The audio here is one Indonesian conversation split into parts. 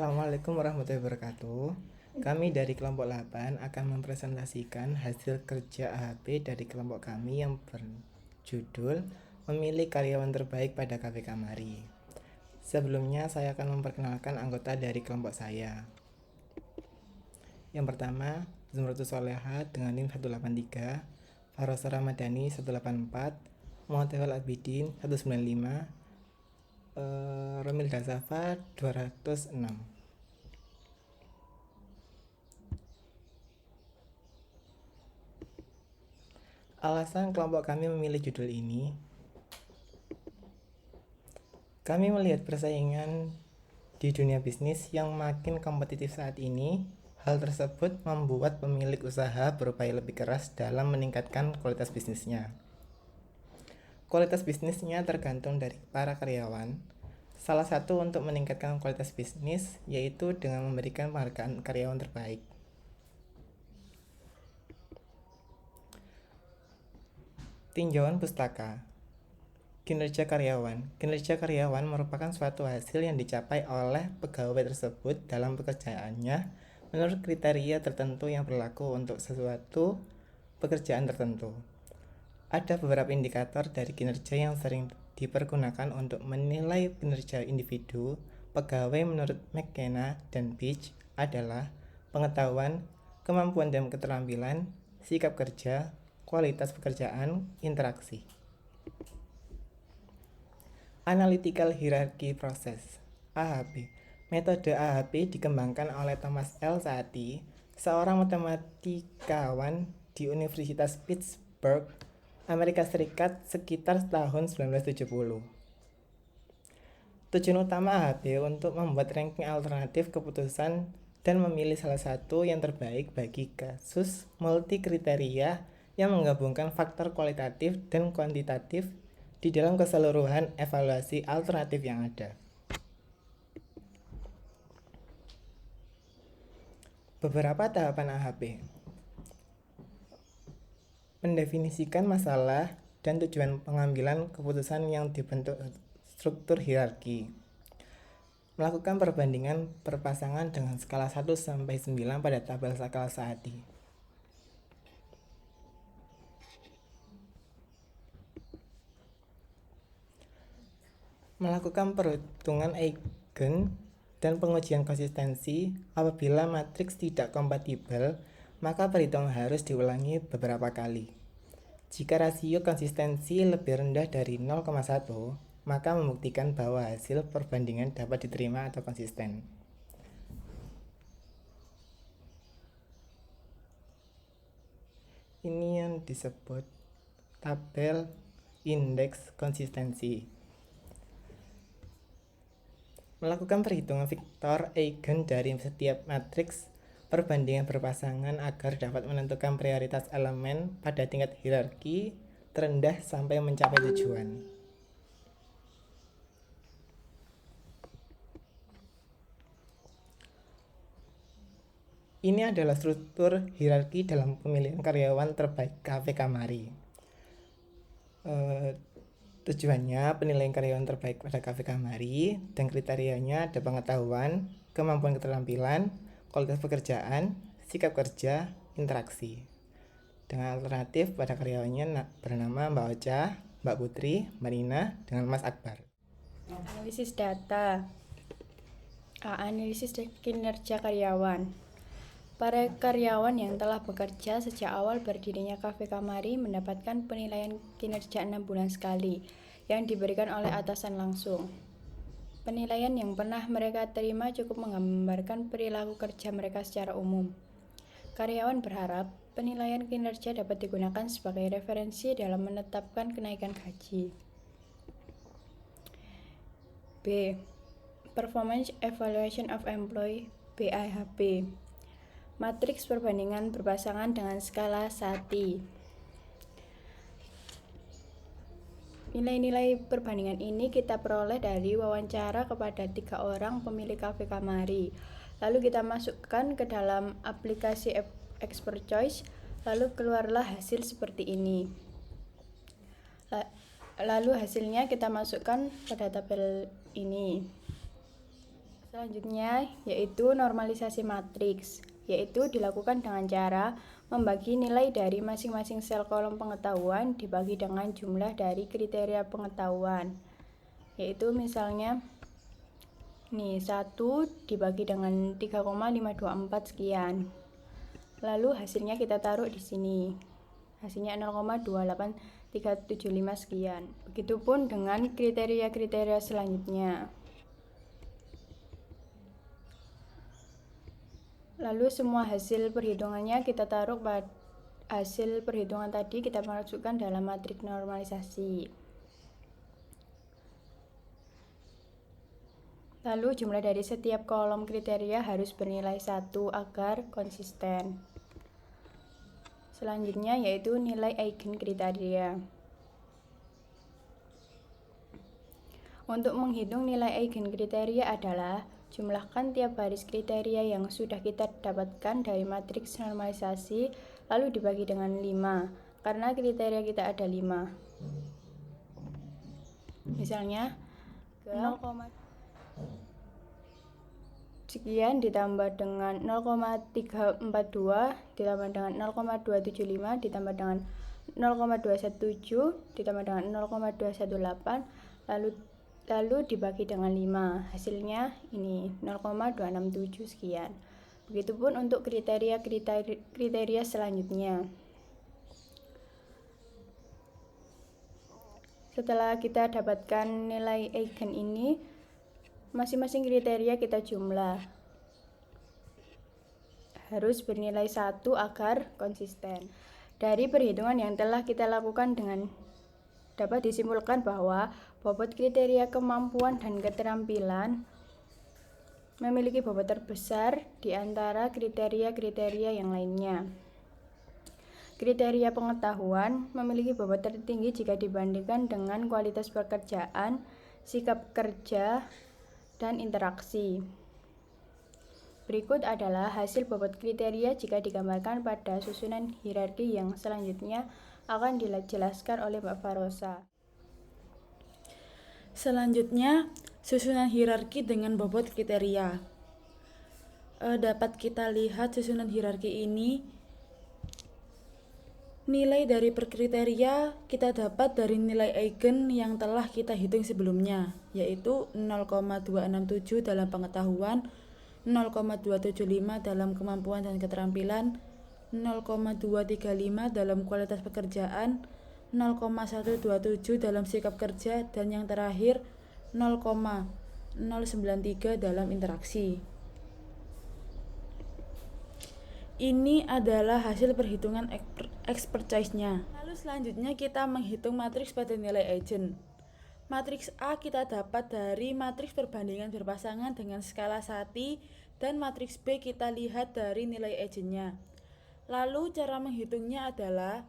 Assalamualaikum warahmatullahi wabarakatuh. Kami dari kelompok 8 akan mempresentasikan hasil kerja AHP dari kelompok kami yang berjudul Memilih Karyawan Terbaik pada Cafe Kamari. Sebelumnya saya akan memperkenalkan anggota dari kelompok saya. Yang pertama, Zumratus Soleha dengan NIM 183, Farosa Ramadhani 184, Muhammad Abidin 195, Romil Dasafa 206. Alasan kelompok kami memilih judul ini, kami melihat persaingan di dunia bisnis yang makin kompetitif saat ini. Hal tersebut membuat pemilik usaha berupaya lebih keras dalam meningkatkan kualitas bisnisnya. Kualitas bisnisnya tergantung dari para karyawan. Salah satu untuk meningkatkan kualitas bisnis yaitu dengan memberikan penghargaan karyawan terbaik. Tinjauan pustaka. Kinerja karyawan. Kinerja karyawan merupakan suatu hasil yang dicapai oleh pegawai tersebut dalam pekerjaannya menurut kriteria tertentu yang berlaku untuk sesuatu pekerjaan tertentu. Ada beberapa indikator dari kinerja yang sering dipergunakan untuk menilai kinerja individu pegawai menurut McKenna dan Beach adalah pengetahuan, kemampuan dan keterampilan, sikap kerja, kualitas pekerjaan, interaksi. Analytical Hierarchy Process (AHP). Metode AHP dikembangkan oleh Thomas L. Saati, seorang matematikawan di Universitas Pittsburgh, Amerika Serikat sekitar tahun 1970. Tujuan utama AHP untuk membuat ranking alternatif keputusan dan memilih salah satu yang terbaik bagi kasus multi kriteria yang menggabungkan faktor kualitatif dan kuantitatif di dalam keseluruhan evaluasi alternatif yang ada. Beberapa tahapan AHP: mendefinisikan masalah dan tujuan pengambilan keputusan yang dibentuk struktur hierarki. Melakukan perbandingan berpasangan dengan skala 1-9 pada tabel skala Saati. Melakukan perhitungan eigen dan pengujian konsistensi. Apabila matriks tidak kompatibel, maka perhitungan harus diulangi beberapa kali. Jika rasio konsistensi lebih rendah dari 0,1, maka membuktikan bahwa hasil perbandingan dapat diterima atau konsisten. Ini yang disebut tabel indeks konsistensi. Melakukan perhitungan vektor eigen dari setiap matriks perbandingan berpasangan agar dapat menentukan prioritas elemen pada tingkat hierarki terendah sampai mencapai tujuan. Ini adalah struktur hierarki dalam pemilihan karyawan terbaik Cafe Kamari. Tujuannya penilaian karyawan terbaik pada Cafe Kamari dan kriterianya ada pengetahuan, kemampuan keterampilan, kualitas pekerjaan, sikap kerja, interaksi. Dengan alternatif pada karyawannya bernama Mbak Ocha, Mbak Putri, Mbak Nina, dengan Mas Akbar. Analisis data. Analisis kinerja karyawan. Para karyawan yang telah bekerja sejak awal berdirinya Cafe Kamari mendapatkan penilaian kinerja 6 bulan sekali yang diberikan oleh atasan langsung. Penilaian yang pernah mereka terima cukup menggambarkan perilaku kerja mereka secara umum. Karyawan berharap penilaian kinerja dapat digunakan sebagai referensi dalam menetapkan kenaikan gaji. B. Performance Evaluation of Employee (BIHP). Matriks perbandingan berpasangan dengan skala Saati. Nilai-nilai perbandingan ini kita peroleh dari wawancara kepada 3 orang pemilik Cafe Kamari. Lalu kita masukkan ke dalam aplikasi Expert Choice, lalu keluarlah hasil seperti ini. Lalu hasilnya kita masukkan pada tabel ini. Selanjutnya yaitu normalisasi matriks, yaitu dilakukan dengan cara membagi nilai dari masing-masing sel kolom pengetahuan dibagi dengan jumlah dari kriteria pengetahuan. Yaitu misalnya 1 dibagi dengan 3,524 sekian. Lalu hasilnya kita taruh di sini. Hasilnya 0,28375 sekian. Begitupun dengan kriteria-kriteria selanjutnya. Lalu semua hasil perhitungannya kita taruh pada hasil perhitungan tadi kita masukkan dalam matriks normalisasi. Lalu jumlah dari setiap kolom kriteria harus bernilai 1 agar konsisten. Selanjutnya yaitu nilai eigen kriteria. Untuk menghitung nilai eigen kriteria adalah jumlahkan tiap baris kriteria yang sudah kita dapatkan dari matriks normalisasi lalu dibagi dengan 5 karena kriteria kita ada 5. Misalnya 0, sekian ditambah dengan 0,342 ditambah dengan 0,275 ditambah dengan 0,217 ditambah dengan 0,218 lalu dibagi dengan 5. Hasilnya ini 0,267 sekian. Begitupun untuk kriteria selanjutnya. Setelah kita dapatkan nilai eigen ini, masing-masing kriteria kita jumlah. Harus bernilai 1 agar konsisten. Dari perhitungan yang telah kita lakukan dapat disimpulkan bahwa bobot kriteria kemampuan dan keterampilan memiliki bobot terbesar di antara kriteria-kriteria yang lainnya. Kriteria pengetahuan memiliki bobot tertinggi jika dibandingkan dengan kualitas pekerjaan, sikap kerja, dan interaksi. Berikut adalah hasil bobot kriteria jika digambarkan pada susunan hierarki yang selanjutnya akan dijelaskan oleh Mbak Farosa. Selanjutnya, susunan hierarki dengan bobot kriteria. Dapat kita lihat susunan hierarki ini. Nilai dari per kriteria kita dapat dari nilai eigen yang telah kita hitung sebelumnya, yaitu 0,267 dalam pengetahuan, 0,275 dalam kemampuan dan keterampilan, 0,235 dalam kualitas pekerjaan, 0,127 dalam sikap kerja, dan yang terakhir 0,093 dalam interaksi. Ini adalah hasil perhitungan expertise-nya. Lalu selanjutnya kita menghitung matriks pada nilai eigen. Matriks A kita dapat dari matriks perbandingan berpasangan dengan skala Sati, dan matriks B kita lihat dari nilai eigennya. Lalu cara menghitungnya adalah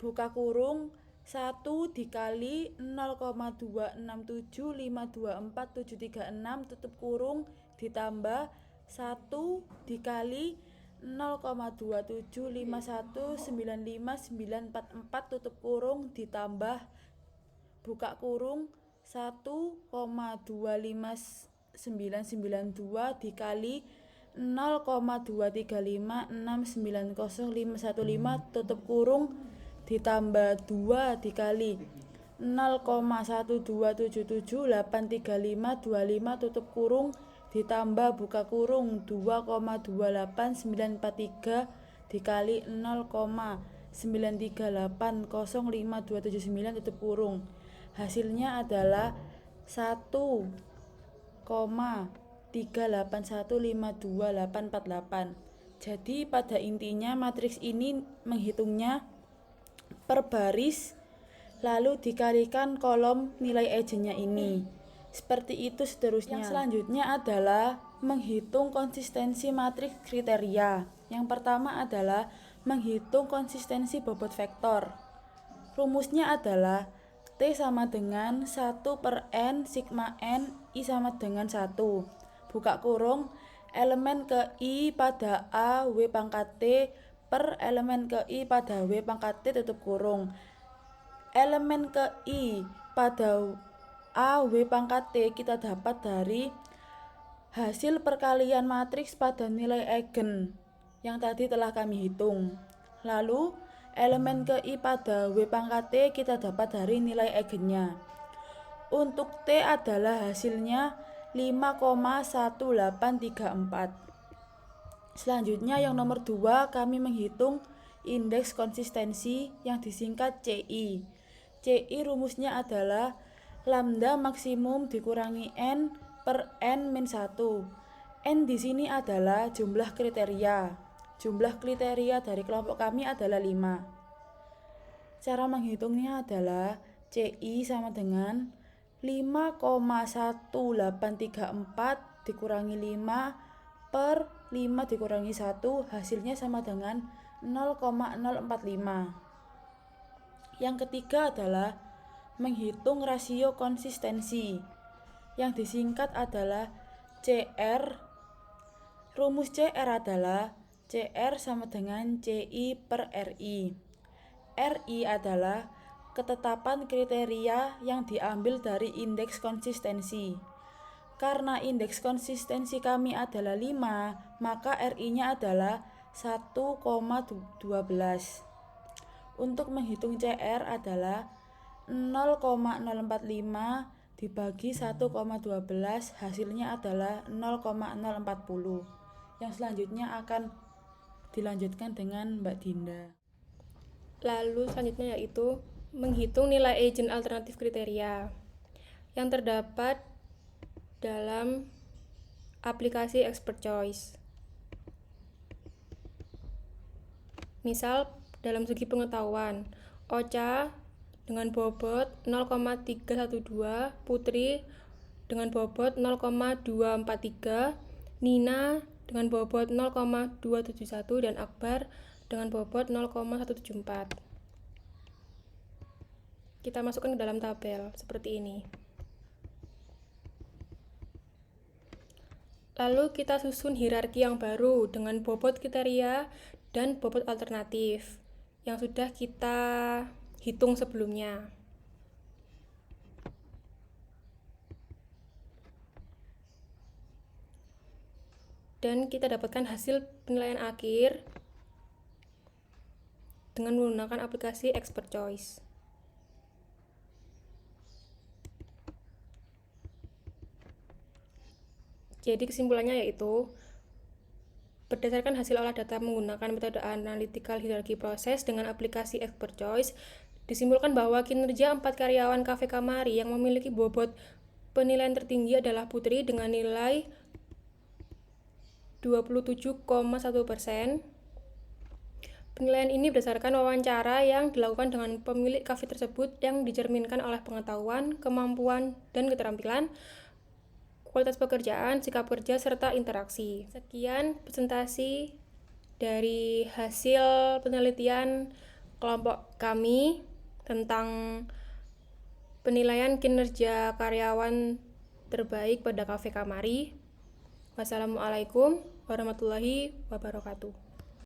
buka kurung 1 dikali 0,267524736 tutup kurung ditambah 1 dikali 0,275195944 tutup kurung ditambah buka kurung 1,25992 dikali 0,235690515 tutup kurung ditambah 2 dikali 0,127783525 tutup kurung ditambah buka kurung 2,28943 dikali 0,938055279 tutup kurung. Hasilnya adalah 1,381528848. Jadi pada intinya matriks ini menghitungnya per baris lalu dikalikan kolom nilai eigennya ini. Seperti itu seterusnya. Yang selanjutnya adalah menghitung konsistensi matriks kriteria. Yang pertama adalah menghitung konsistensi bobot vektor. Rumusnya adalah T sama dengan 1 per N sigma N I sama dengan 1. Buka kurung elemen ke I pada A W pangkat T per elemen ke I pada W pangkat T tutup kurung. Elemen ke I pada A W pangkat T kita dapat dari hasil perkalian matriks pada nilai eigen yang tadi telah kami hitung. Lalu, elemen ke I pada W pangkat T kita dapat dari nilai eigennya. Untuk T adalah hasilnya 5,1834. Selanjutnya yang nomor 2 kami menghitung indeks konsistensi yang disingkat CI. CI rumusnya adalah lambda maksimum dikurangi N per N-1. N di sini adalah jumlah kriteria. Jumlah kriteria dari kelompok kami adalah 5. Cara menghitungnya adalah CI sama dengan 5,1834 dikurangi 5 per 5 dikurangi 1, hasilnya sama dengan 0,045. Yang ketiga adalah menghitung rasio konsistensi yang disingkat adalah CR. Rumus CR adalah CR sama dengan CI per RI. RI adalah ketetapan kriteria yang diambil dari indeks konsistensi. Karena indeks konsistensi kami adalah 5, maka RI-nya adalah 1,12. Untuk menghitung CR adalah 0,045 dibagi 1,12, hasilnya adalah 0,040. Yang selanjutnya akan dilanjutkan dengan Mbak Dinda. Lalu selanjutnya yaitu menghitung nilai eigen alternatif kriteria yang terdapat dalam aplikasi Expert Choice. Misal dalam segi pengetahuan, Ocha dengan bobot 0,312, Putri dengan bobot 0,243, Nina dengan bobot 0,271 dan Akbar dengan bobot 0,174. Kita masukkan ke dalam tabel seperti ini. Lalu kita susun hierarki yang baru dengan bobot kriteria dan bobot alternatif yang sudah kita hitung sebelumnya. Dan kita dapatkan hasil penilaian akhir dengan menggunakan aplikasi Expert Choice. Jadi kesimpulannya yaitu berdasarkan hasil olah data menggunakan metode analytical hierarchy process dengan aplikasi Expert Choice, disimpulkan bahwa kinerja 4 karyawan Cafe Kamari yang memiliki bobot penilaian tertinggi adalah Putri dengan nilai 27,1%. Penilaian ini berdasarkan wawancara yang dilakukan dengan pemilik kafe tersebut yang dicerminkan oleh pengetahuan, kemampuan, dan keterampilan, kualitas pekerjaan, sikap kerja, serta interaksi. Sekian presentasi dari hasil penelitian kelompok kami tentang penilaian kinerja karyawan terbaik pada Cafe Kamari. Wassalamualaikum warahmatullahi wabarakatuh.